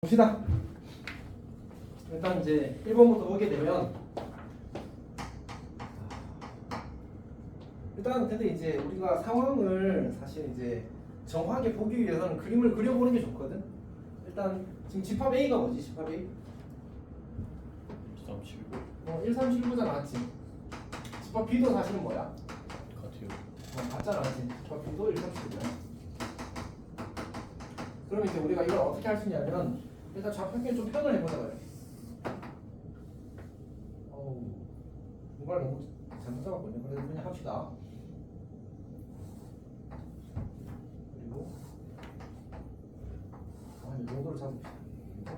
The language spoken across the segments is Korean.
봅시다. 일단 이제 1번부터 보게 되면 일단 근데 이제 우리가 상황을 사실 이제 정확하게 보기 위해서는 그림을 그려보는 게 좋거든. 일단 지금 집합 A가 뭐지? 집합 A? 1379 1379잖아, 맞지? 집합 B도 사실은 뭐야? 같아요. 맞잖아, 맞지? 집합 B도 1379야. 그러면 이제 우리가 이걸 어떻게 할 수 있냐면 일단 좌표끼리 좀 표현을 해보자 그래. 이걸 너무 잘못 잡았거든요. 그래서 그냥 합시다. 그리고 이 정도로 잡읍시다.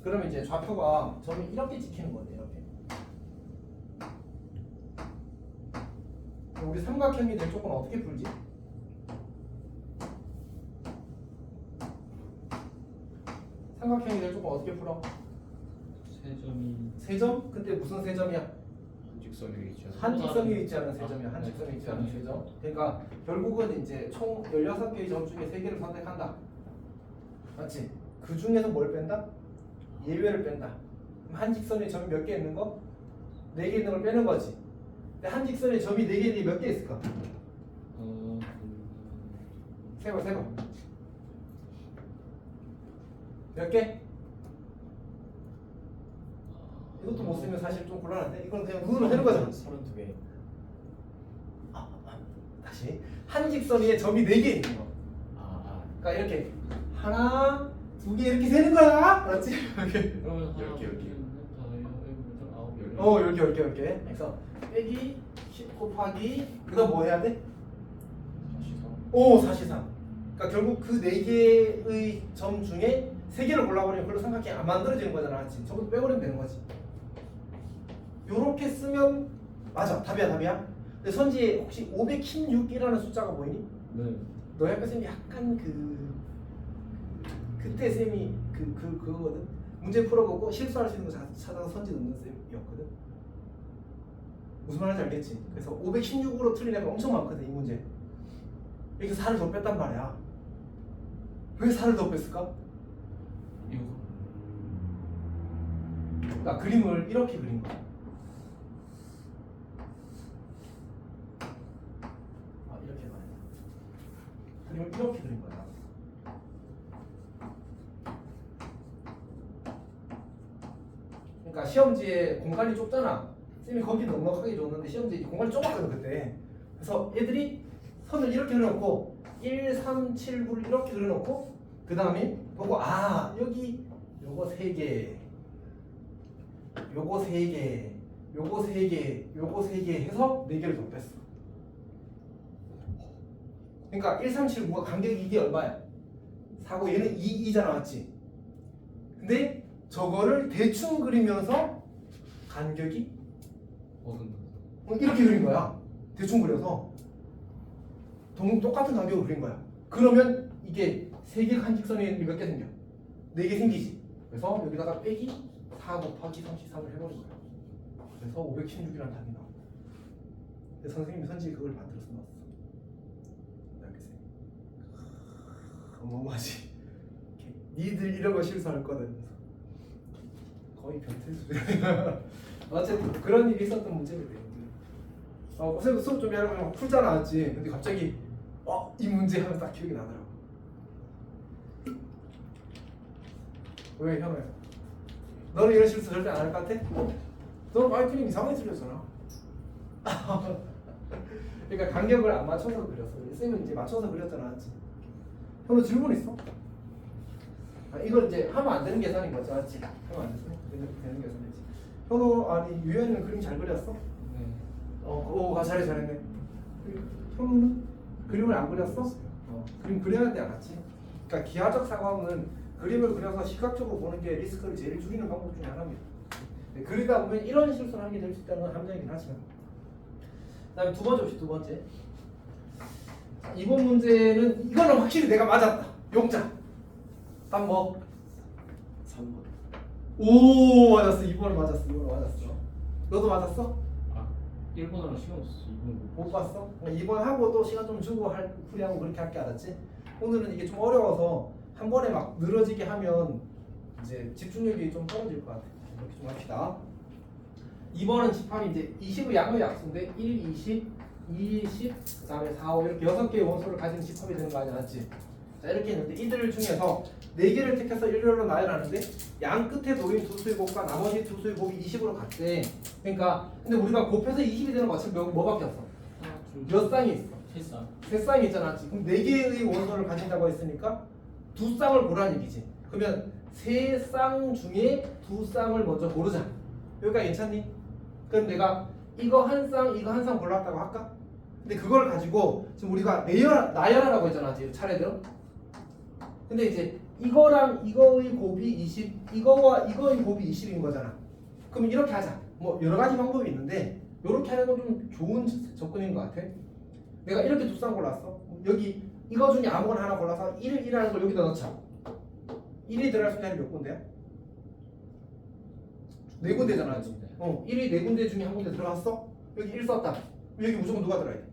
그러면 이제 좌표가 점이 이렇게 찍히는 건데 이렇게. 우리 삼각형이 될 쪽은 어떻게 풀지? 삼각형이 될 쪽은 어떻게 풀어? 세 점이 세 점? 근데 무슨 세 점이야? 한직선에 있지 않아요? 한직선이 있지 않은 세 점이야. 한직선이 있지 않은 세 점. 그러니까 결국은 이제 총 16개의 점 중에 3개를 선택한다. 맞지? 그 중에서 뭘 뺀다? 예외를 뺀다. 그럼 한직선에 점이 몇 개 있는 거? 4개 있는 걸 빼는 거지. 근데 한직선에 점이 4개 몇 개 있을까? 세봐. 몇 개? 이것도 못 쓰면 사실 좀 곤란한데 이건 그냥 눈으로 해는 거잖아. 32개. 다시 한직선 위에 점이 4개 있는 거. 그러니까 이렇게 하나, 2개 이렇게 세는 거야. 알았지? 이렇게. 그러면 이렇게. 이렇게. 이렇게. 그래서 빼기 10 곱하기 그다음 뭐 해야 돼? 4시상. 그러니까 결국 그 4개의 점 중에 3개를 골라버리면 별로 삼각형이 안 만들어지는 거잖아. 맞지? 저것도 빼버리면 되는 거지. 요렇게 쓰면 맞아. 답이야. 근데 선지에 혹시 516이라는 숫자가 보이니? 네. 너 약간 쌤이 약간 그때 쌤이 그거거든. 문제 풀어보고 실수할 수 있는 거 찾아서 선지 넣는 쌤이었거든. 무슨 말인지 알겠지? 그래서 516으로 틀린 애가 엄청 많거든 이 문제. 이렇게 4를 더 뺐단 말이야. 왜 4를 더 뺐을까? 이거 그러니까 그림을 이렇게 그린 거야. 이렇게 말이야. 그림을 이렇게 그린 거야. 그러니까 시험지에 공간이 좁잖아. 쌤이 거기 넉넉하게 줬는데 시험지에 공간이 좁았거든 그때. 그래서 애들이 선을 이렇게 그려놓고 1, 3, 7, 9를 이렇게 그려놓고 그 다음에 보고 여기 요거 3개, 요거 3개, 요거 3개, 요거 3개 해서 4개를 더 뺐어. 그러니까 1, 3, 7, 9가 간격이 이게 얼마야? 4고 얘는 2잖아, 맞지? 근데 저거를 대충 그리면서 간격이 이렇게 그린 거야. 대충 그려서 똑같은 간격으로 그린 거야. 그러면 이게 3개 한직선에 몇 개 생겨? 4개 생기지. 그래서 여기다가 빼기 4 곱하기 33을 해버린 거야. 그래서 516이라는 답이 나와. 근데 선생님이 선지에 그걸 만들어서 넣었어. 알겠어요? 어마어마하지. 니들 이런 거 실수할 거든. 거의 변태 수준이야. 어쨌든 그런 일이 있었던 문제거든. 선생님 수업 좀 하려면 풀잖아, 맞지? 근데 갑자기 이 문제 하면 딱 기억이 나더라고. 왜 현우야? 너는 이런 실수 절대 안 할 것 같아? 너는 마이크링 이상하게 틀렸잖아. 그러니까 간격을 안 맞춰서 그렸어. 쌤은 이제 맞춰서 그렸잖아, 맞지? 현우 질문 있어? 이건 이제 하면 안 되는 계산인 거지, 맞지? 하면 안 되는 계산이지. 현우 유현이는 그림 잘 그렸어? 네. 잘했네. 현우는 그림을 안 그렸어? 그림 그려야 돼, 알았지? 그러니까 기하적 상황은 그림을 그려서 시각적으로 보는 게 리스크를 제일 줄이는 방법 중에 하나입니다. 그리다 보면 이런 실수를 하게 될 수 있다는 건 함정이긴 하지만. 그다음에 두 번째 봅시다. 두 번째. 이번 문제는 이거는 확실히 내가 맞았다. 용자. 답 뭐? 3번. 오, 맞았어. 2번은 맞았어. 너도 맞았어? 1번이랑 시간 없었어. 2번 못 봤어? 2번 하고 또 시간 좀 주고 풀이하고 그렇게 할게. 알았지? 오늘은 이게 좀 어려워서 한 번에 막 늘어지게 하면 이제 집중력이 좀 떨어질 것 같아. 이렇게 좀 합시다. 2번은 집합이 이제 20의 양의 약수인데 1, 20, 20, 그 다음에 4, 5 이렇게 6개의 원소를 가진 집합이 되는 거 아니야, 맞지? 자 이렇게 있는데 이들 중에서 4개를 택해서 일렬로 나열하는데 양 끝에 놓인 두 수의 곱과 나머지 두 수의 곱이 20으로 같대. 그러니까 근데 우리가 곱해서 20이 되는 거 어차피 뭐밖에 없어? 몇 쌍이 있어? 3쌍. 세 쌍이 있잖아. 그럼 4개의 원소를 가진다고 했으니까 두 쌍을 고르라는 얘기지. 그러면 세 쌍 중에 두 쌍을 먼저 고르자. 여기까지 괜찮니? 그럼 내가 이거 한 쌍, 이거 한 쌍 골랐다고 할까? 근데 그걸 가지고 지금 우리가 나열하라고 했잖아, 지금 차례대로. 근데 이제 이거랑 이거의 곱이 20, 이거와 이거의 곱이 20인 거잖아. 그럼 이렇게 하자. 뭐 여러 가지 방법이 있는데 이렇게 하는 건 좀 좋은 접근인 것 같아. 내가 이렇게 두 쌍 골랐어. 여기 이거 중에 아무거나 하나 골라서 1이라는 걸 여기다 넣자. 1이 들어갈 수 있는 몇 군데야? 네 군데잖아. 1이 네 군데 중에 한 군데 들어갔어? 여기 1 썼다. 여기 무조건 누가 들어가야 돼?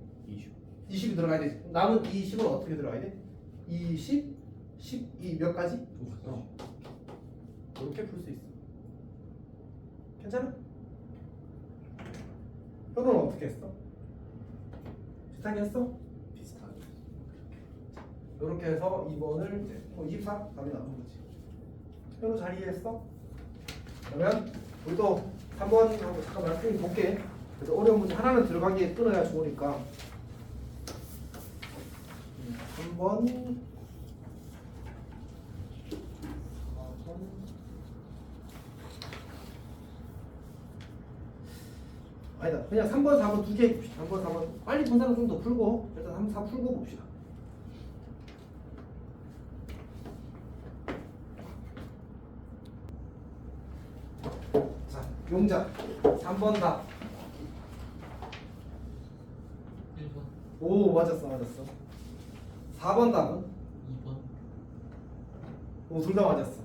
20이 들어가야 돼. 남은 20은 어떻게 들어가야 돼? 20, 12 몇 가지? 이렇게 풀 수 있어. 괜찮아? 현우는 어떻게 했어? 비슷하게 했어? 비슷하게. 이렇게 해서 2번을 이제 24 답이 나오는 거지. 현우 잘 이해했어? 그러면 우리 또 3번하고 잠깐만 풀이 볼게. 그래서 어려운 문제 하나는 들어가기에 끊어야 좋으니까 3번 4번 아니다. 그냥 3번 4번 두 개 봅시다. 3번 4번 빨리 본 사람 좀 더 풀고 일단 3, 4 풀고 봅시다. 자 용자 3번 답. 1번. 오 맞았어. 4번 답은? 2번. 오 둘 다 맞았어.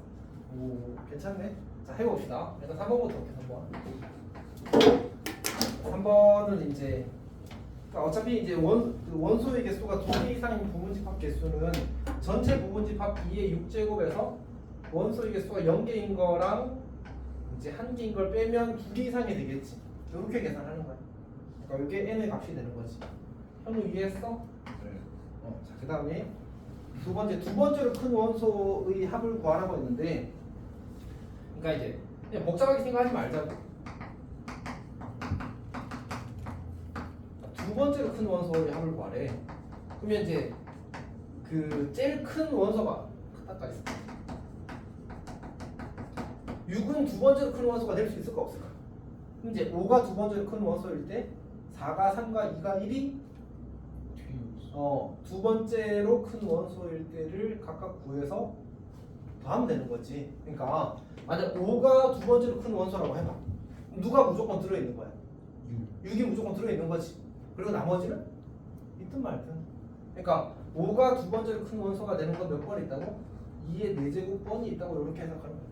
오 괜찮네. 자 해봅시다. 일단 3번부터 볼게. 3번은 이제 그러니까 어차피 이제 원소의 개수가 2개 이상인 부분집합 개수는 전체 부분집합 2의 6제곱에서 원소의 개수가 0개인 거랑 이제 1개인 걸 빼면 2개 이상이 되겠지. 이렇게 계산하는 거야. 그러니까 이게 n의 값이 되는 거지. 현우 이해했어? 네. 자, 그 다음에 두 번째로 큰 원소의 합을 구하라고 했는데, 그러니까 이제 그냥 복잡하게 생각하지 말자고. 두 번째로 큰 원소의 합을 구하래. 그러면 이제 그 제일 큰 원소가 크다까지 있어. 6은 두 번째로 큰 원소가 될 수 있을까 없을까? 그럼 이제 5가 두 번째로 큰 원소일 때 4가 3과 2가 1이 두 번째로 큰 원소일 때를 각각 구해서 더하면 되는 거지. 그러니까 만약 5가 두 번째로 큰 원소라고 해봐. 누가 무조건 들어있는 거야? 6이 무조건 들어있는 거지. 그리고 나머지는 있든 말든. 그러니까 5가 두 번째로 큰 원소가 되는 건 몇 번 있다고? 2의 4제곱 번이 있다고 이렇게 해석하는 거야.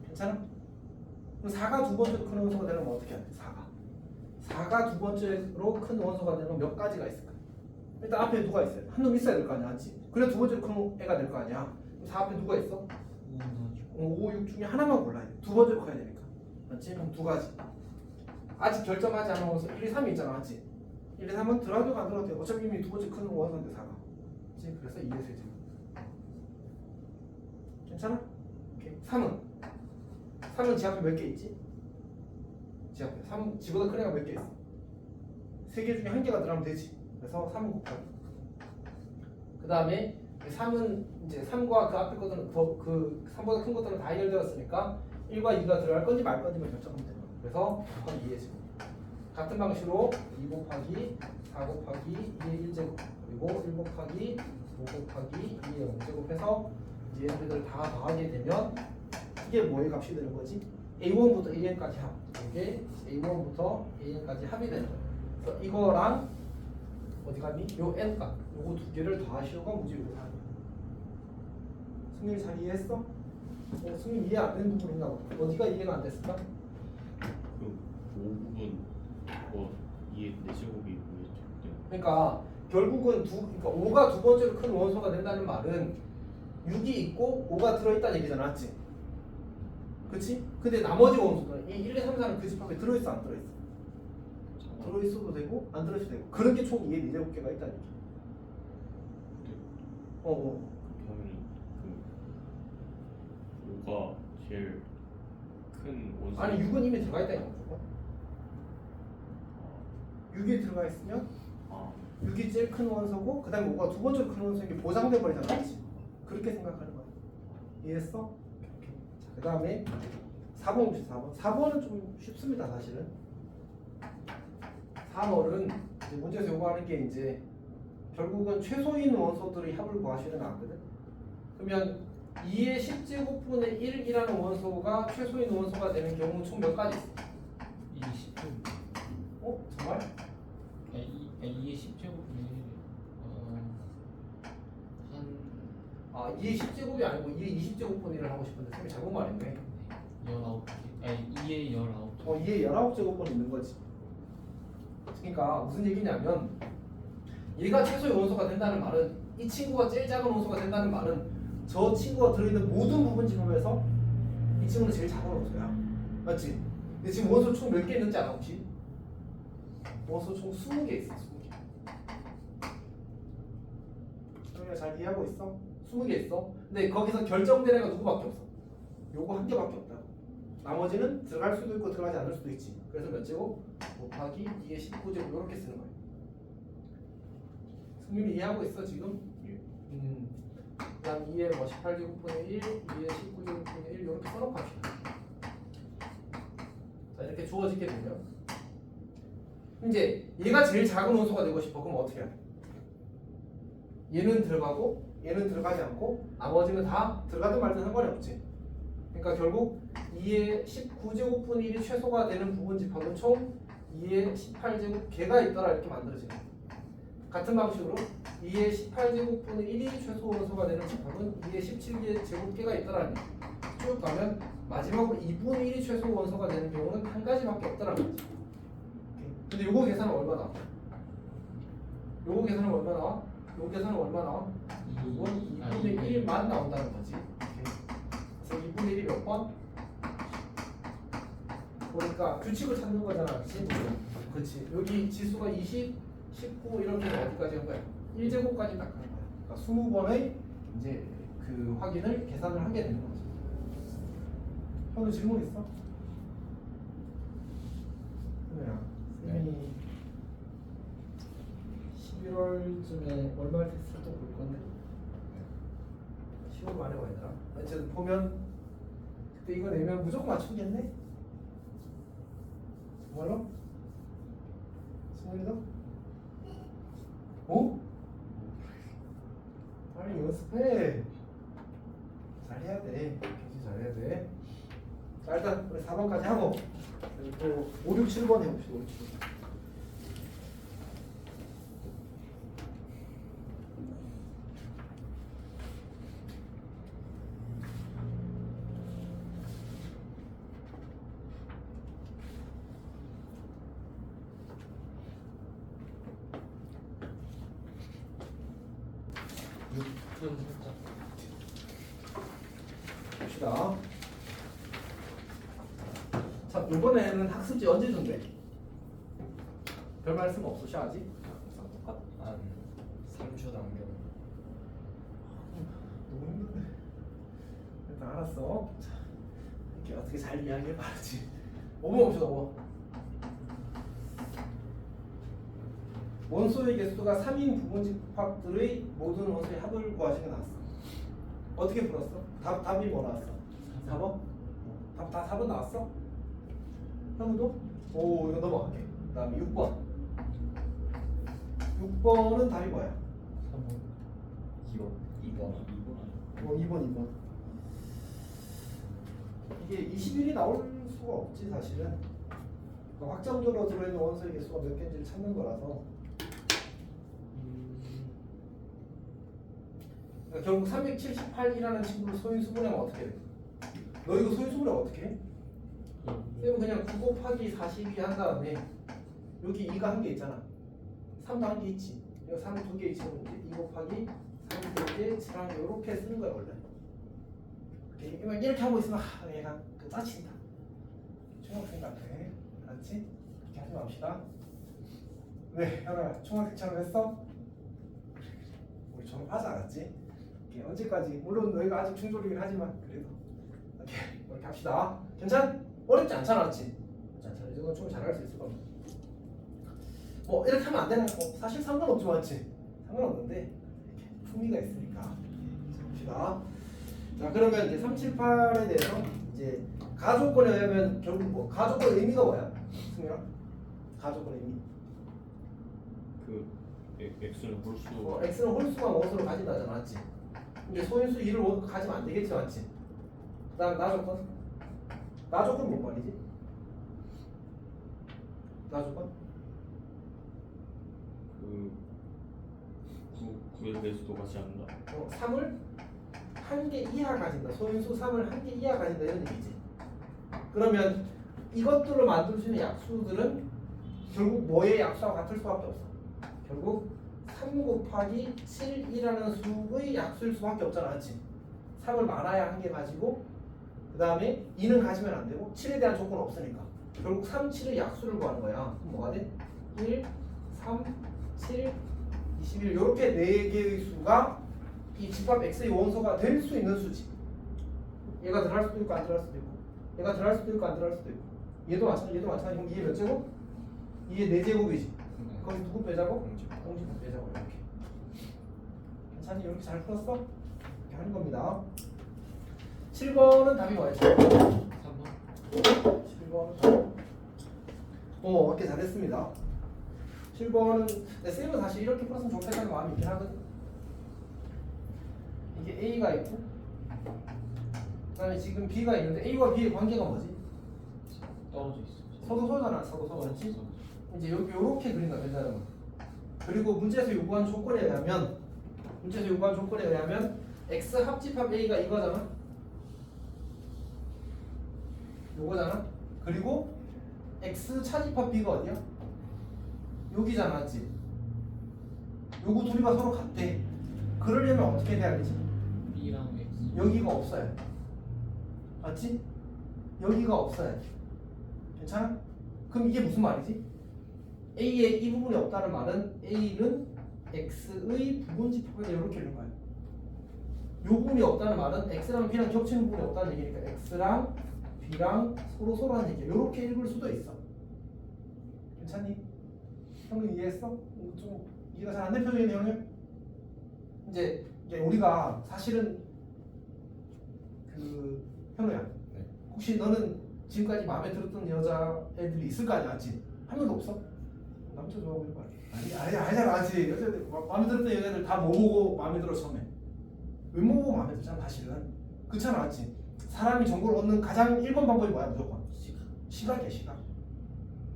괜찮아? 그럼 4가 두 번째로 큰 원소가 되려면 어떻게 해야 돼? 4가 두 번째로 큰 원소가 되면 몇 가지가 있을까? 일단 앞에 누가 있어요? 한 놈 있어야 될 거 아니야, 맞지? 그래 두 번째로 큰 애가 될 거 아니야. 그럼 4 앞에 누가 있어? 5, 6 중에 하나만 골라야 돼. 두 번째로 커야 되니까. 맞지? 그럼 두 가지. 아직 결정하지 않은 원소 1, 2, 3이 있잖아, 맞지? 1, 2, 3은 들어가도 안 들어가도 돼. 어차피 이미 두 번째 큰 원소인데 4가. 그렇지? 그래서 2의 세제곱. 괜찮아? 오케이. 3은 지 앞에 몇 개 있지? 지 앞에 3 지보다 큰 애가 몇 개 있어? 3개 중에 한 개가 들어가면 되지. 그래서 3은 곱하기. 그 다음에 3은 이제 3과 그 앞에 것들은 그 3보다 큰 것들은 다 해결되었으니까 1과 2가 들어갈 건지 말 건지만 결정하면 되는 거야. 그래서 곱하기 2의 제곱. 같은 방식으로 2 곱하기 4 곱하기 2의 1제곱 그리고 1 곱하기 5 곱하기 2의 0제곱 해서 이제 얘네들 다 더하게 되면 이게 뭐의 값이 되는 거지? A1부터 AN까지 합. 이게 A1부터 AN까지 합이 되는 거예요. 그래서 이거랑 어디 갔니? 요 N값. 요거 두 개를 더하시오가 무지로 하는 거예요. 승민이 잘 이해했어? 승민 이해 안 되는 부분 있나 보다. 어디가 이해가 안 됐을까? 5분 뭐 2의 4제곱이 뭐였죠? 그러니까 결국은 그러니까 5가 두 번째로 큰 원소가 된다는 말은 6이 있고 5가 들어있다는 얘기잖아, 맞지? 그치? 근데 나머지 원소들은 이 1, 2, 3, 4는 그 집합에 들어있어, 안 들어있어? 들어있어도 되고 안 들어있어도 되고 그런 게 총 2의 4제곱개가 있다는 얘기. 그렇게 하면 그 5가 제일 큰 원소. 아니 6은 이미 들어가 있다니까. 6이 들어가 있으면 아 6이 제일 큰 원소고 그 다음에 5가 두 번째로 큰 원소인 게 보장돼 버리잖아, 그렇지? 그렇게 생각하는 거야. 이해했어? 오케이. 자, 그 다음에 4번 봅시다. 4번. 4번은 좀 쉽습니다, 사실은. 3월은 이제 문제에서 요구하는 게 이제 결국은 최소인 원소들의 합을 구하시는 거거든. 그러면 2의 10제곱분의 1이라는 원소가 최소인 원소가 되는 경우 총 몇 가지 있어? 2의 10제곱. 어? 정말? 2의 10제곱분의 1. 한 2의 10제곱이 아니고 2의 20제곱분의 1을 하고 싶은데 쌤이 잘못 말했네. 19개. 아니 2의 19. 2의 19제곱분 있는 거지. 그러니까 무슨 얘기냐면 얘가 최소의 원소가 된다는 말은 이 친구가 제일 작은 원소가 된다는 말은 저 친구가 들어있는 모든 부분 집합에서 이 친구는 제일 작은 원소야. 맞지? 근데 지금 원소 총 몇 개 있는지 알아 혹시? 원소 총 20개 있어. 20개. 형이가 잘 이해하고 있어? 20개 있어. 근데 거기서 결정된 애가 누구밖에 없어? 요거 한 개밖에 없다. 나머지는 들어갈 수도 있고 들어가지 않을 수도 있지. 그래서 몇 제곱? 곱하기 2의 19제곱 이렇게 쓰는 거예요. 승민이 이해하고 있어 지금? 그다음 2의 18제곱분의 1, 2의 19제곱분의 1 이렇게 써놓고 합시다. 자 이렇게 주어지게 되면 이제 얘가 제일 작은 원소가 되고 싶어. 그럼 어떻게 해야 돼? 얘는 들어가고 얘는 들어가지 않고 나머지는 다 들어가든 말든 상관이 없지. 그러니까 결국 2의 19제곱분의 1이 최소가 되는 부분 집합은 총 2의 18제곱 개가 있더라 이렇게 만들어지는 거예요. 같은 방식으로 2의 18제곱분의 1이 최소 원소가 되는 집합은 2의 17개 제곱개가 있더라는 거예요. 쭉 가면 마지막으로 2분의 1이 최소 원소가 되는 경우는 한 가지밖에 없더라는 거지. 근데 요거 계산은 얼마 나와? 요거 계산은 얼마 나와? 요거 계산은 얼마 나와? 이건 2분의 1만 나온다는 거지. 그래서 2분의 1이 몇 번? 그러니까 규칙을 찾는 거잖아. 그렇지. 여기 지수가 20, 19 이렇게 어디까지 한 거야? 1제곱까지 딱 하는 거야. 그러니까 20번의 이제 그 확인을 계산을 하게 되는 거지. 현우 질문 있어? 현우야, 쌤이 11월쯤에 월말 테스트를 또 볼 건데 10월 말에 와야 되나? 어쨌든 보면 그때 이거 내면 무조건 맞추겠네? 정말로? 승훈이도? 어? 빨리 연습해. 잘해야 돼. 굉장히 잘해야 돼. 자 일단 우리 4번까지 하고 또 5, 6, 7번 해봅시다. 5, 6, 7번. 살짝. 봅시다. 자, 이번에는 학습지 언제 준대? 별 말씀 없으셔 아직? 한 3주 남겨. 너무 힘든데. 일단 알았어. 자, 이렇게 어떻게 잘 이야기해봐야지. 5번 봅시다. 5번. 원소의 개수가 3인 부분 집합들의 모든 원소의 합을 구하시게 나왔어. 어떻게 풀었어? 답이 뭐 나왔어? 4번? 답 다 4번 나왔어? 현우도? 오 이거 넘어갈게. 그 다음에 6번 6번은 답이 뭐야? 3번. 2번. 2번 이게 21이 나올 수가 없지 사실은. 그러니까 확정적으로 들어있는 원소의 개수가 몇 개인지를 찾는 거라서 그러니까 결국 378이라는 친구를 소인수분해하면 어떻게 돼? 너 이거 소인수분해 어떻게 해? 쌤은 그냥 9 곱하기 42 한 다음에 여기 2가 한 개 있잖아. 3도 한 개 있지. 이거 3 두 개 있으면 이제 2 곱하기 3 개 7 한 개 이렇게 쓰는 거야 원래. 이렇게 하고 있으면 얘가 짜친다. 중학생 같아. 알았지? 이렇게 하지 맙시다. 네, 현아야, 중학생처럼 했어? 우리 좀 하자, 알았지? 이렇게 언제까지? 물론 너희가 아직 중졸이긴 하지만 그래도 이렇게 합시다. 괜찮? 어렵지 않잖아, 맞지? 괜찮아. 이건 좀 잘할 수 있을 겁니다. 뭐 이렇게 하면 안 되는 거 사실 상관없지, 맞지? 상관없는데 이렇게 품위가 있으니까. 자, 봅시다. 자, 그러면 이제 378에 대해서 이제 가조건에 의하면 결국 뭐 가조건 의미가 뭐야? 승민아? 가조건 의미. 그 x는 홀수. x는 홀수가 원수로 가진다잖아, 맞지? 근데 소인수 2를 가지면 안 되겠지, 맞지? 그다음 나조건. 나조건 뭐 말이지? 나조건? 그 9의 배수도 같지 않는다. 3을 한 개 이하 가진다. 소인수 3을 한 개 이하 가진다 이런 얘기지. 그러면 이것들로 만들 수 있는 약수들은 결국 뭐의 약수와 같을 수밖에 없어. 결국 3 곱하기 7이라는 수의 약수일 수밖에 없잖아, 맞지? 3을 말아야 한 개 가지고 그 다음에 2는 가지면 안 되고 7에 대한 조건은 없으니까 결국 3, 7의 약수를 구하는 거야. 그럼 뭐가 돼? 1, 3, 7, 21 이렇게 4개의 수가 이 집합 x의 원소가 될 수 있는 수지. 얘가 들어갈 수도 있고 안 들어갈 수도 있고 얘가 들어갈 수도 있고 안 들어갈 수도 있고 얘도 마찬가지. 그럼 이게 몇 제곱? 이게 4제곱이지. 거기 누구 빼자고? 공집 빼자고. 이렇게 괜찮니? 이렇게 잘 풀었어? 이렇게 하는 겁니다. 7번은 답이 뭐였지? 7번은 이렇게 잘했습니다. 7번은 쌤은 사실 이렇게 풀었으면 좋겠다는 마음이 있긴 하거든. 이게 A가 있고 그 다음에 지금 B가 있는데 A와 B의 관계가 뭐지? 떨어져 있어. 서도서잖아. 서도서 그렇지? 이제 여기 요렇게 그린다 된다는 거. 그리고 문제에서 요구한 조건에 의하면 X 합집합 A가 이거잖아. 요거잖아. 그리고 X 차집합 B가 어디야? 여기잖아, 맞지? 요거 둘이가 서로 같대. 그러려면 어떻게 돼야 되지? B랑 X 여기가 없어야 돼. 맞지? 여기가 없어야 돼. 괜찮아? 그럼 이게 무슨 말이지? A의 이 부분이 없다는 말은 A는 X의 부분 집합을 이렇게 읽는 거야. 요 부분이 없다는 말은 X랑 B랑 겹치는 부분이 없다는 얘기니까 X랑 B랑 서로 하는 얘기야. 이렇게 읽을 수도 있어. 괜찮니? 형님 이해했어? 좀 이해가 잘 안 된 표정이네, 형님. 이제 우리가 사실은 그 현우야, 네. 혹시 너는 지금까지 마음에 들었던 여자애들이 있을 거 아니야, 맞지? 한 명도 없어? 남자 좋아하고 있는 거 아니야? 아니잖아, 맞지? 여자들 마음에 들었던 여자들 다 뭐 보고 마음에 들어 처음에? 외모 보고 마음에 들잖아, 사실은. 그렇잖아, 맞지? 사람이 정보를 얻는 가장 1번 방법이 뭐야, 무조건? 시각이야, 시각.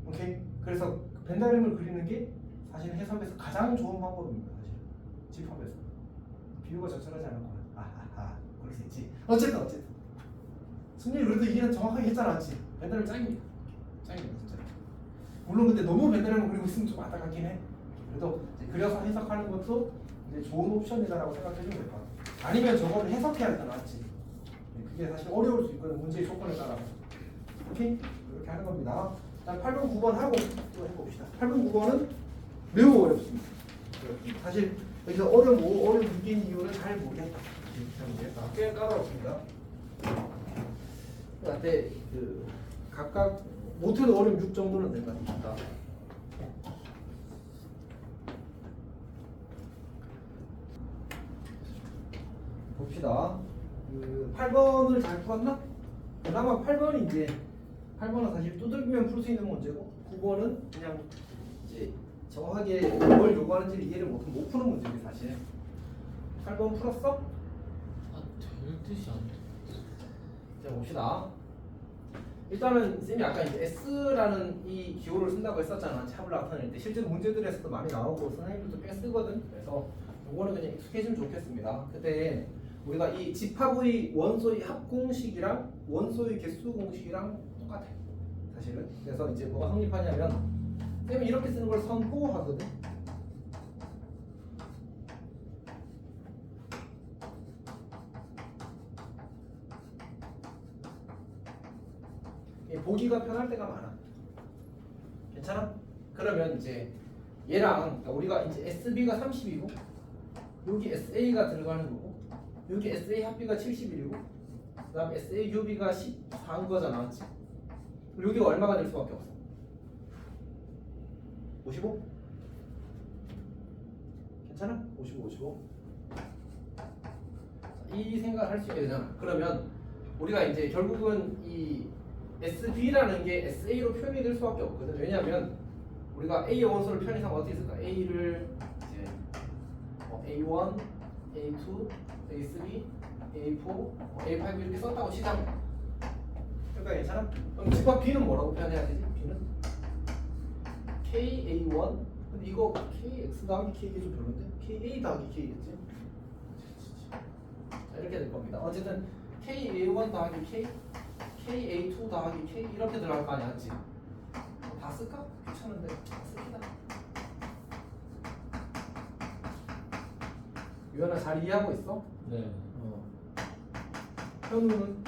오케이? 그래서 벤 그림을 그리는 게 사실 해석에서 가장 좋은 방법입니다, 사실. 집합에서. 비유가 적절하지 않을 거야. 아하하, 그럴 수 있지. 어쨌든 승민이 그래도 이해는 정확하게 했잖아, 맞지? 벤 짱입니다. 진짜. 물론 근데 너무 벤 그리고 있으면 좀 안타깝긴 해. 그래도 이제 그려서 해석하는 것도 이제 좋은 옵션이다라고 생각해주면 될 것 같아. 아니면 저거를 해석해야 한다, 맞지? 그게 사실 어려울 수 있거든, 문제의 조건에 따라서. 오케이? 이렇게 하는 겁니다. 자, 8번, 9번 하고 또 해봅시다. 8번, 9번은 매우 어렵습니다. 사실 여기서 어려운 문제인 이유를 잘 모르겠다. 꽤 까다롭습니다. 그때 그 각각 못해도 어려움 6 정도는 될 것 같다. 봅시다. 그 8번을 잘 풀었나? 그나마 8번이 이제 8번은 사실 두들기면 풀 수 있는 문제고 9번은 그냥 이제 정확하게 뭘 요구하는지를 이해를 못 푸는 문제지 사실. 8번 풀었어? 될 듯이 안 돼. 자 봅시다. 일단은 쌤이 아까 이제 S라는 이 기호를 쓴다고 했었잖아. 차블 나타낼 때 실제로 문제들에서도 많이 나오고 선생님들도 꽤 쓰거든. 그래서 요거는 그냥 익숙해지면 좋겠습니다. 그때 우리가 이 집합의 원소의 합 공식이랑 원소의 개수 공식이랑 똑같아. 사실은. 그래서 이제 뭐가 성립하냐면 쌤이 이렇게 쓰는 걸 선호하거든. 보기가 편할 때가 많아. 괜찮아? 그러면 이제 얘랑 그러니까 우리가 이제 SB가 30이고 여기 SA가 들어가는 거고 여기 SA 합비가 71이고 그다음에 SAUB가 14인 거잖아, 맞지? 그리고 여기가 얼마가 될 수밖에 없어? 55? 괜찮아? 55. 이 생각을 할 수 있게 되잖아. 그러면 우리가 이제 결국은 이 SB라는 게 SA로 표현이 될 수밖에 없거든. 왜냐하면 우리가 A 원소를 편의상 어떻게 쓸까? A를 이제 A1, A2, A3, A4, A5 이렇게 썼다고 치자면 그러니까 괜찮아? 그럼 집합 B는 뭐라고 표현해야 되지? B는 KA1 근데 이거 KX 더하기 K 이게 좀 별론데? KA 더하기 K겠지? 자, 이렇게 될 겁니다. 어쨌든 KA1 더하기 K KA2 더하기 K 이렇게 들어갈 거 아니야, 맞지? 다 쓸까? 귀찮은데 다 씁니다. 유연아 잘 이해하고 있어? 네. 현우는?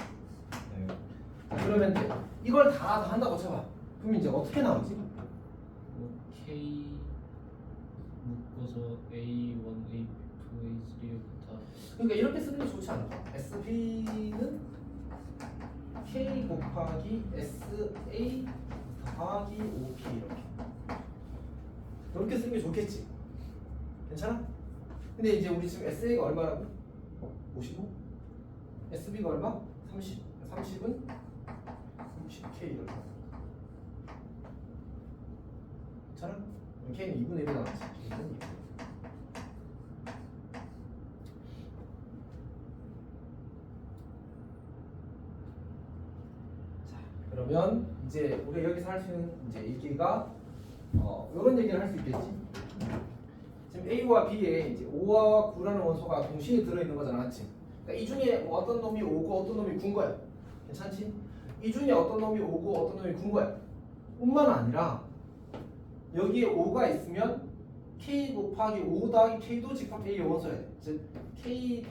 네. 그러면 이제 이걸 다 한다고 쳐봐. 그럼 이제 어떻게 나오지? 뭐 K 묶어서 A1, A2, A3 이렇게 다. 그러니까 이렇게 쓰는 게 좋지 않을까? SB는 K 곱하기 SA 더하기 OP 이렇게 쓰는 게 좋겠지. 괜찮아? 근데 이제 우리 지금 SA가 얼마라고? 55? SB가 얼마? 30. 30은 30K 이렇게. 괜찮아? K는 2분의 1이 나왔지. K는 2분의 1. 자, 그러면 이제 우리가 여기서 할 수 있는 이제 얘기가 이런 얘기를 할 수 있겠지. 지금 A와 B에 이제 5와 9라는 원소가 동시에 들어있는 거잖아, 맞지? 그러니까 이 중에 어떤 놈이 5고 어떤 놈이 9인 거야. 괜찮지? 이 중에 어떤 놈이 5고 어떤 놈이 9인 거야. 뿐만 아니라 여기에 5가 있으면 K 곱하기 5 더하기 K도 집합 A의 원소야 돼. 즉 K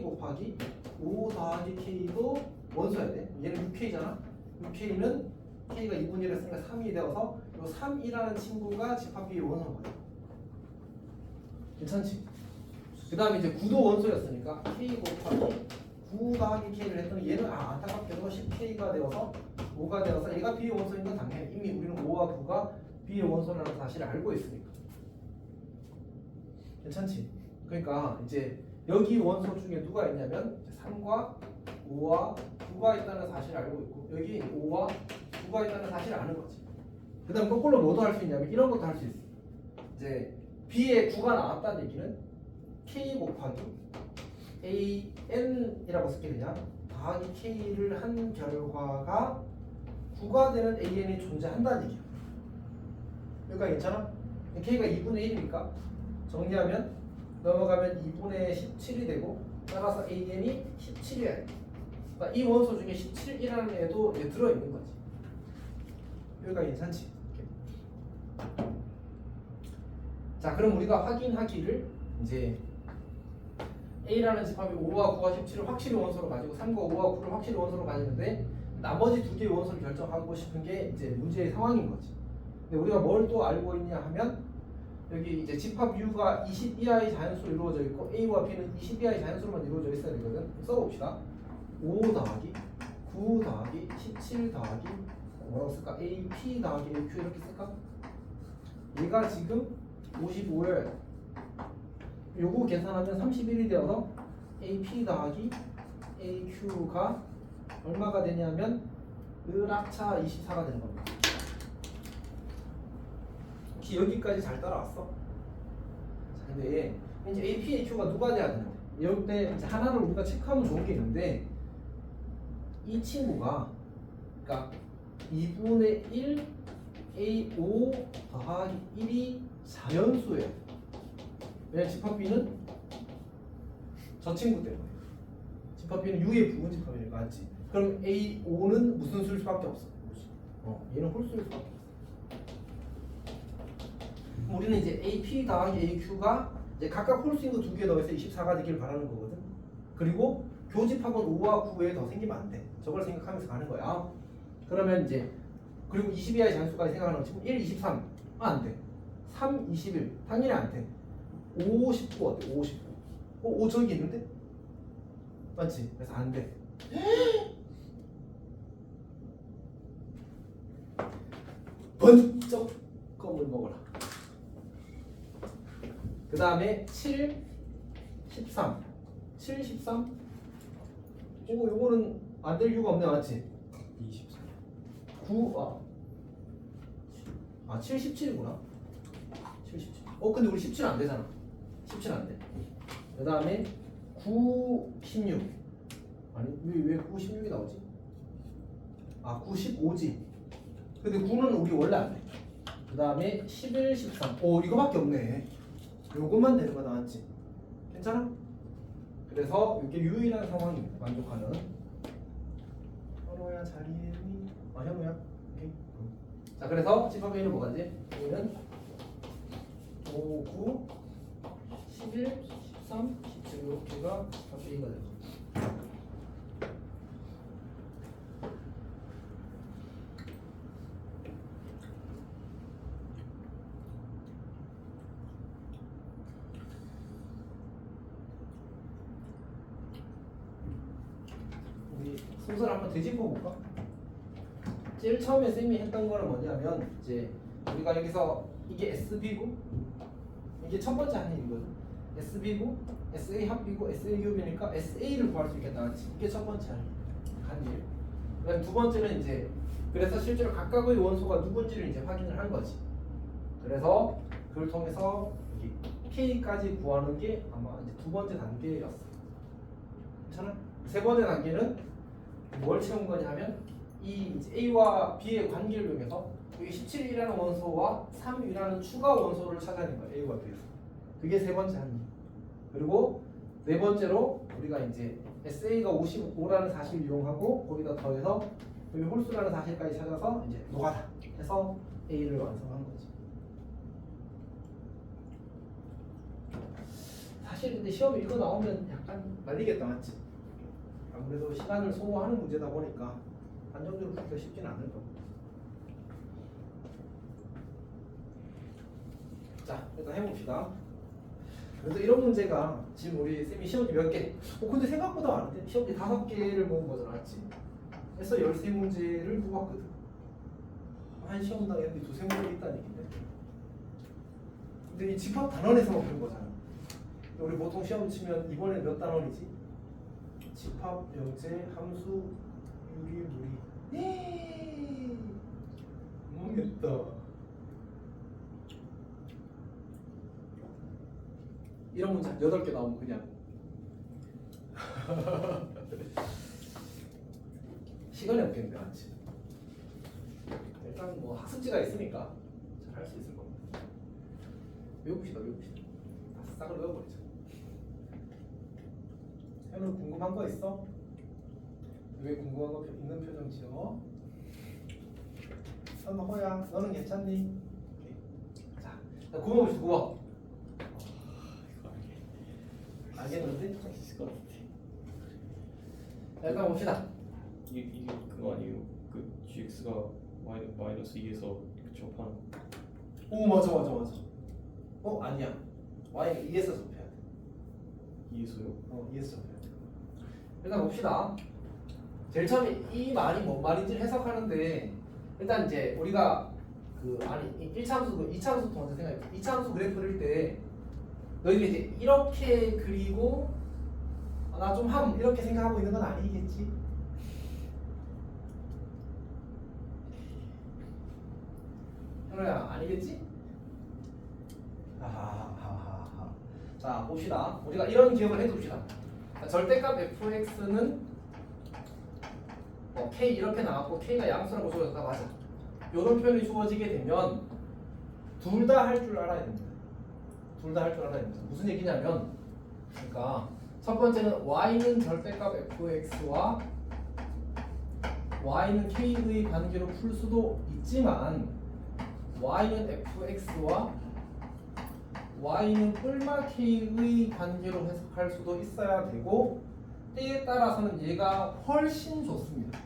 곱하기 5 더하기 K도 원소야 돼. 얘는 6K잖아. 6K는 K가 2분의 1을 쓰니까 3이 되어서 이 3이라는 친구가 집합 B의 원소인 거야. 괜찮지? 그 다음에 이제 9도 원소였으니까 K 곱하기 9 더하기 K를 했더니 얘는 안타깝게도 10K가 되어서 5가 되어서 얘가 B의 원소인 건 당연히 이미 우리는 5와 9가 B의 원소라는 사실을 알고 있으니까. 괜찮지? 그러니까 이제 여기 원소 중에 누가 있냐면 3과 5와 9가 있다는 사실을 알고 있고 여기 5와 9가 있다는 사실을 아는 거지. 그 다음 거꾸로 뭐도 할 수 있냐면 이런 것도 할 수 있어. 이제 B에 9가 나왔다는 얘기는 K 곱하기 AN이라고 쓸게 그냥 더하기 K를 한 결과가 9가 되는 AN이 존재한다는 얘기야. 그러니까 괜찮아? K가 2분의 1이니까 정리하면 넘어가면 2분의 17이 되고 따라서 AN이 17이어야 돼. 그러니까 이 원소 중에 17이라는 애도 들어있는 거지. 여기가 괜찮지? 이렇게. 자, 그럼 우리가 확인하기를 이제 A라는 집합이 5와 9와 17을 확실히 원소로 가지고 3과 5와 9를 확실히 원소로 가지는데 나머지 두 개의 원소를 결정하고 싶은 게 이제 문제의 상황인 거지. 근데 우리가 뭘 또 알고 있냐 하면 여기 이제 집합 U가 20 이하의 자연수로 이루어져 있고 A와 B는 20 이하의 자연수로만 이루어져 있어야 되거든. 써봅시다. 5 더하기 9 더하기 17 더하기 뭐라고 쓸까? AP 더하기 AQ 이렇게 쓸까? 얘가 지금 55를 요거 계산하면 31이 되어서 AP 더하기 AQ가 얼마가 되냐면 으락차 24가 되는 겁니다. 혹시 여기까지 잘 따라왔어? 자, 근데 이제 AP, AQ가 누가 돼야 되는데 이럴 때 이제 하나를 우리가 체크하면 좋은 게 있는데 이 친구가 그러니까 2분의 1 A5 더하기 1이 자연수예요. 왜냐면 집합 B는 저 친구 때문에 집합 B는 U의 부분 집합이니까 맞지? 그럼 A5는 무슨 수일 수밖에 없어. 얘는 홀수일 수밖에 없어. 그럼 우리는 이제 AP 더하기 AQ가 이제 각각 홀수인 거 두 개 더해서 24가 되길 바라는 거거든. 그리고 교집합은 5와 9에 더 생기면 안 돼. 저걸 생각하면서 가는 거야. 그러면 이제 그리고 20 이하의 잔수까지 생각하는 거 지금 1, 23 안 돼. 3, 21 당연히 안 돼. 5, 19 어때? 5, 19 5 저기 있는데? 맞지? 그래서 안 돼. 번쩍 껌을 먹어라. 그 다음에 7, 13 7, 13 오 요거는 안 될 이유가 없네. 맞지? 24. 9 7, 17이구나 7, 17 근데 우리 17 안 되잖아. 17 안 돼. 그 다음에 9, 16 아니 왜 9, 16이 나오지? 9, 15지. 근데 9는 우리 원래 안 돼. 그 다음에 11, 13 이거밖에 없네. 요것만 되는 거 나왔지. 괜찮아? 그래서 이게 유일한 상황입니다. 만족하는. 현호야 자리에 현호야? 오케이. 자 그래서 집합 A는 뭐가지? A는 5, 9, 11, 13, 17 이렇게가 집합 A가 되죠. 우리 순서를 한번 되짚어 볼까? 제일 처음에 쌤이 했던 거는 뭐냐면 이제 우리가 여기서 이게 SB고 이게 첫 번째 한 일이거든. SB고 SA 합비고 SA 교비니까 SA를 구할 수 있겠다. 이게 첫 번째 한 일. 그다음 두 번째는 이제 그래서 실제로 각각의 원소가 누군지를 이제 확인을 한 거지. 그래서 그걸 통해서 여기 K까지 구하는 게 아마 이제 두 번째 단계였어. 괜찮아? 세 번째 단계는 뭘 채운 거냐면 이 이제 A와 B의 관계를 이용해서 여기 17이라는 원소와 3이라는 추가 원소를 찾아낸 거야. A와 B에서. 그게 세 번째 한 일. 그리고 네 번째로 우리가 이제 SA가 55라는 사실을 이용하고 거기다 더해서 여기 홀수라는 사실까지 찾아서 이제 노가다 해서 A를 완성한 거지. 사실 근데 시험에 이거 나오면 약간 말리겠다. 맞지? 아무래도 시간을 소모하는 문제다 보니까 안정적으로 풀기가 쉽지는 않을 거고. 자 일단 해봅시다. 그래서 이런 문제가 지금 우리 쌤이 시험지 몇 개? 근데 생각보다 많은데? 시험지 5개를 모은 거잖아. 맞지? 그래서 13문제를 뽑았거든. 한 시험당에 이렇게 2-3문제 있다는 얘기인데. 근데 이 집합 단원에서만 본 거잖아. 우리 보통 시험 치면 이번에 몇 단원이지? 집합, 영재, 함수, 유리, 무리. 모르겠다. 이런 문제 8개 나오면 그냥 시간이 없겠는데. 맞지? 일단 뭐 학습지가 있으니까 잘 할 수 있을 겁니다. 외웁시다. 다 싹을 외워버리자. 현우 궁금한 거 있어? 왜 궁금한 거 있는 표정 지어? 현우 호야 너는 괜찮니? 오케이. 자 9번 봅시다. 9번 알겠는데? 있을 것 같아. 일단 봅시다. 이게 그거 아니에요? 그 GX가 마이너스 2에서 접한. 오 맞아. 아니야. y 2에서 접해야 돼. 2에서요? 2에서 접해야 돼. 일단 봅시다. 제일 처음에 이 말이 뭔 말인지 해석하는데 일단 이제 우리가 그 아니 1차함수 2차함수 먼저 생각해. 2차함수 그래프 그릴 때 너희들이 이제 이렇게 그리고 나 좀 함 이렇게 생각하고 있는 건 아니겠지? 현우야 아니겠지? 자 봅시다. 우리가 이런 기억을 해둡시다. 절대값 fx는 k 이렇게 나왔고 k가 양수라고 주어졌다. 맞아. 이런 표현이 주어지게 되면 둘 다 할 줄 알아야 됩니다. 둘 다 할 줄 알아야 됩니다. 무슨 얘기냐면 그러니까 첫 번째는 y는 절대값 fx와 y는 k의 관계로 풀 수도 있지만 y는 fx와 y는 뿔마 k의 관계로 해석할 수도 있어야 되고 때에 따라서는 얘가 훨씬 좋습니다.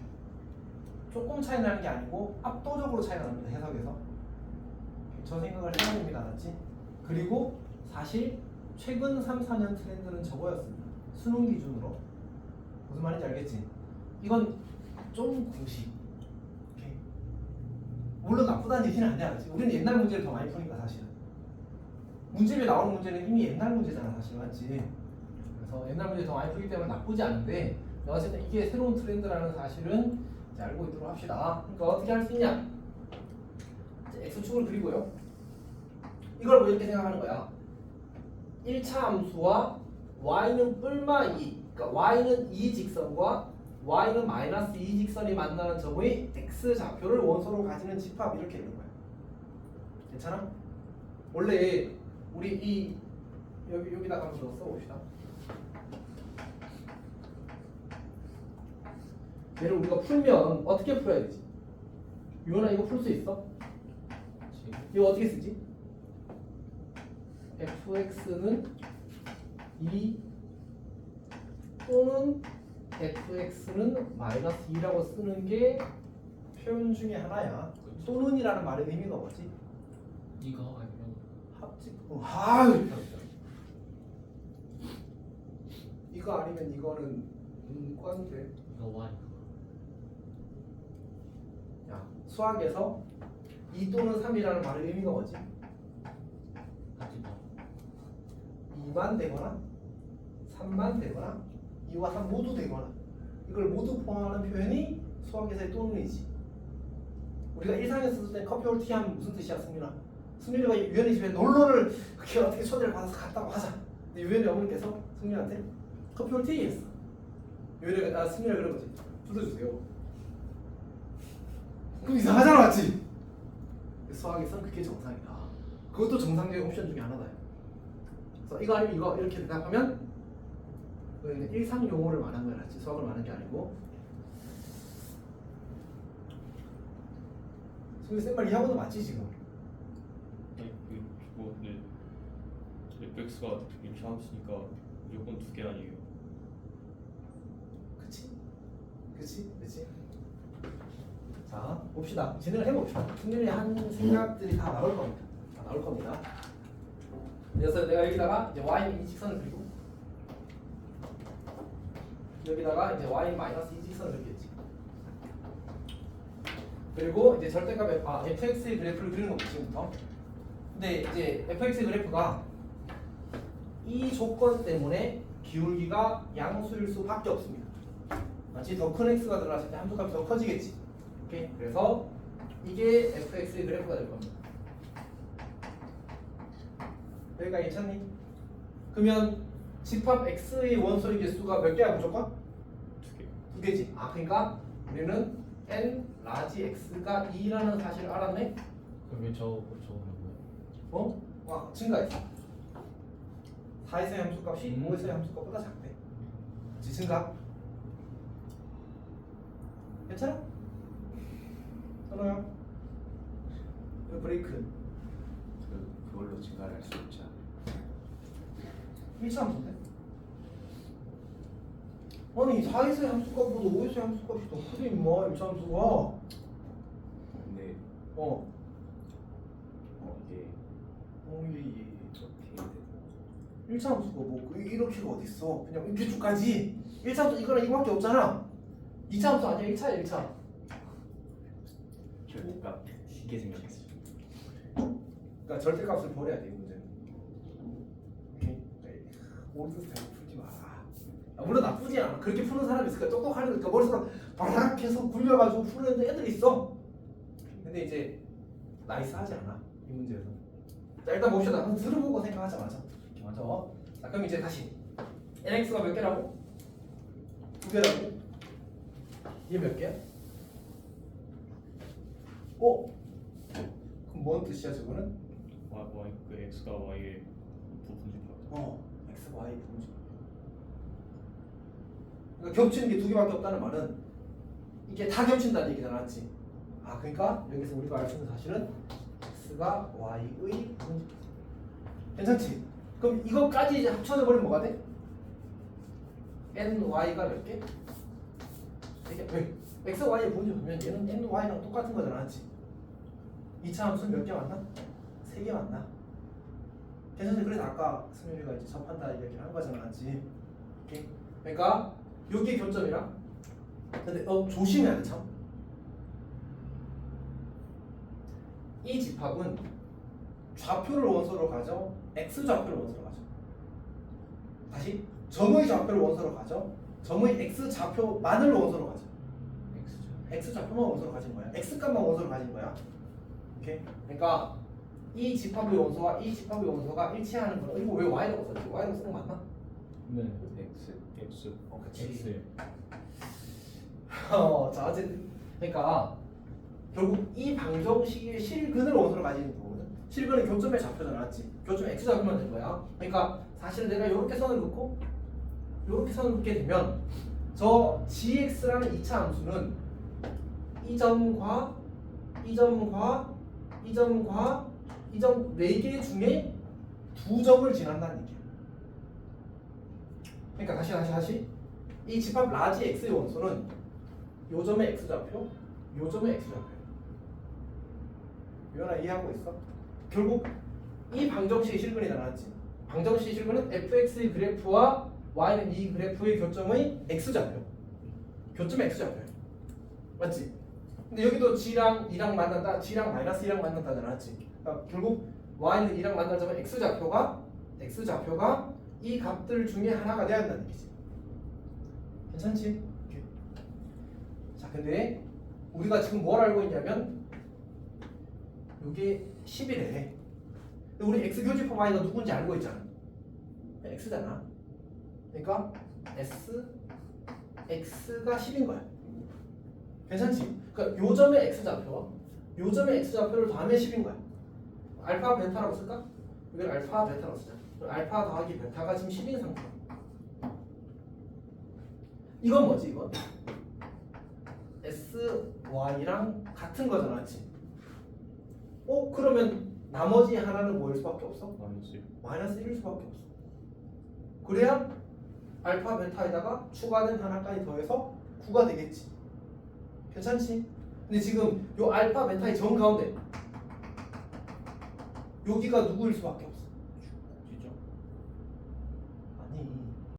조금 차이 나는 게 아니고 압도적으로 차이 납니다. 해석에서. 저 생각을 해야 됩니다. 알았지? 그리고 사실 최근 3, 4년 트렌드는 저거였습니다. 수능 기준으로. 무슨 말인지 알겠지? 이건 좀 공식. 오케이. 물론 나쁘다는 얘기는 아니야. 알았지? 우리는 옛날 문제를 더 많이 푸니까 사실은. 문제집에 나오는 문제는 이미 옛날 문제잖아. 사실 맞지? 그래서 옛날 문제 더 많이 풀기 때문에 나쁘지 않은데 어쨌든 이게 새로운 트렌드라는 사실은 이제 알고 있도록 합시다. 그러니까 어떻게 할 수 있냐? 이제 x축을 그리고요. 이걸 뭐 이렇게 생각하는 거야. 1차 함수와 y는 뿔마 2, 그러니까 y는 2 직선과 y는 마이너스 2 직선이 만나는 점의 x 좌표를 원소로 가지는 집합 이렇게 있는 거야. 괜찮아? 원래 우리 이 여기다가 한번 더 써봅시다. 얘를 우리가 풀면 어떻게 풀어야 되지? 유원아 이거 풀 수 있어? 이거 어떻게 쓰지? fx는 2 또는 fx는 마이너스 2라고 쓰는 게 표현 중에 하나야. 또는이라는 말의 의미가 뭐지? 이거 아니면 합집. 아유. 이거 아니면 이거는 문과인데. 이거 y 야, 수학에서 2 또는 3이라는 말의 의미가 뭐지? 하지 마. 2만 되거나 3만 되거나 2와 3 모두 되거나 이걸 모두 포함하는 표현이 수학에서의 또는이지. 우리가 일상에서 쓸 때 커피 올 티 하면 무슨 뜻이야, 승민아? 승민이가 유연이 집에 놀러를 그렇게 어떻게 초대를 받아서 갔다고 하자. 근데 유연이 어머니께서 승민한테 커피 올 티 했어. 유연이가 승민이가 그런 거지. 불러주세요. 그럼 이상하잖아, 맞지? 수학에서는 그게 정상이다. 그것도 정상적인 옵션 중에 하나다. 그래서 이거 아니면 이거 이렇게 대답하면 일상 용어를 말하는 거야, 맞지? 수학을 말하는 게 아니고. 지금 쌤말 이해하고도 맞지 지금? 아니 그거 근데 fx가 이렇게 함수니까 무조건 2개 아니에요? 그치? 그치? 자 봅시다. 진행을 해봅시다. 승민이 한 생각들이 다 나올 겁니다. 그래서 내가 여기다가 이제 y 이 직선을 그리고 여기다가 이제 y 마이너스 이 직선을 그리겠지. 그리고 이제 절대값 fx의 그래프를 그리는 겁니다. 지금부터. 근데 이제 fx의 그래프가 이 조건 때문에 기울기가 양수일 수밖에 없습니다. 마치 더 큰 x가 들어갔을 때 함수값이 더 커지겠지. 오케이? 그래서 이게 fx의 그래프가 될 겁니다. 여기가 괜찮니? 그러면 집합 x의 원소의 개수가 몇 개야 무조건? 2개. 2개지. 그러니까 우리는 n 라지 x가 2라는 사실을 알았네. 그럼 왜 저거 뭐야? 와 증가했어. 4에서의 함수값이 5에서의 함수값보다 작대. 그치, 증가. 괜찮아? 선호야? 이거 브레이크. 그걸로 증가를 할 수 있지 않아요? 1차 함수인데? 아니 4에서의 함수값보다 5에서의 함수값이 더 크대 임마 1차 함수가. 근데 이게 예. 어떻게 되고 1차 함수가 뭐 이렇게가 어딨어. 그냥 이렇게 쭉 가지. 1차 함수 이거랑 이거밖에 없잖아. 2차 함수 아니야 1차야 1차. 절대값 쉽게 생각했어요. 그러니까 절대값을 버려야 돼 이 문제는. 오케이. 올드 스타일 풀지 마. 물론 나쁘지 않아. 그렇게 푸는 사람이 있을까? 똑똑하니까 머릿속 바락 해서 굴려가지고 푸는 애들 있어. 근데 이제 나이스하지 않아 이 문제에서. 자 일단 봅시다. 한번 들어보고 생각하자. 맞아. 자 그럼 이제 다시 nx가 몇 개라고? 2개라고? 이게 몇 개야? 그럼 뭔 뜻이야 저거는? 그 x가 y의 부분집합. x가 y 부분집. 그러니까 겹치는 게 2개밖에 없다는 말은 이게 다 겹친다는 얘기잖아, 맞지? 아, 그러니까 여기서 우리가 알 수 있는 사실은 x가 y의 분집. 괜찮지? 그럼 이거까지 이제 합쳐져 버리면 뭐가 돼? ny가 몇 개? 이게 왜? x, y의 분집하면 얘는 n, y랑 똑같은 거잖아, 맞지? 2차 함수는 몇 개 맞나? 3개 맞나? 괜찮지? 그래서 아까 승윤이가 이제 접한다 이야기를 한 거잖아, 맞지? 오케이? 그러니까 여기 교점이랑 근데 조심해야 돼 참. 이 집합은 좌표를 원소로 가져, x 좌표를 원소로 가져. 다시 점의 좌표를 원소로 가져, 점의 x 좌표만을 원소로 가져. x 좌표만 원소로 가진 거야. x 값만 원소로 가진 거야. 오케이? 그러니까 이 집합의 원소와 이 집합의 원소가 일치하는 건 이거 왜 y라고 썼지? y라고 쓴 거 맞나? 네. X. 그치. X. 자, 어쨌든 그러니까 결국 이 방정식의 실근을 원소로 가지는 거거든. 실근은 교점의 좌표잖아, 맞지? 교점 x 좌표만 된 거야. 그러니까 사실 내가 이렇게 선을 긋고 이렇게 선을 긋게 되면 저 gx라는 2차 함수는 이 점과 이 점과 이 점과 이 점 4개 중에 2점을 지난다는 얘기야. 그러니까 다시 이 집합 라지 x의 원소는 요 점의 x 좌표, 요 점의 x 좌표. 유연아 이해하고 있어? 결국 이 방정식의 실근이 나왔지. 방정식의 실근은 fx의 그래프와 y는 이 그래프의 교점의 x 좌표. 교점의 x 좌표야. 맞지? 근데 여기도 g랑 2랑 만난다, g랑 마이너스 2랑 만난다잖아, 맞지? 그러니까 결국 y는 2랑 만날 점은 x 좌표가 이 값들 중에 하나가 돼야 한다는 얘기지. 괜찮지? 오케이. 자, 근데 우리가 지금 뭘 알고 있냐면 이게 10이래. 우리 x 교집합 y가 누군지 알고 있잖아. x잖아. 그러니까 x가 10인 거야. 괜찮지? 그러니까 요 점의 x 좌표와 요 점의 x 좌표를 더하면 10인 거야. 알파 베타라고 쓸까? 여기를 알파 베타라고 쓰자. 알파 더하기 베타가 지금 10인 상태야. 이건 뭐지 이건? sy랑 같은 거잖아, 맞지? 그러면 나머지 하나는 뭐일 수밖에 없어? 마이너스 1일 수밖에 없어. 그래야 알파 베타에다가 추가된 하나까지 더해서 9가 되겠지. 괜찮지? 근데 지금 요 알파 베타의 정 가운데 여기가 누구일 수밖에 없어?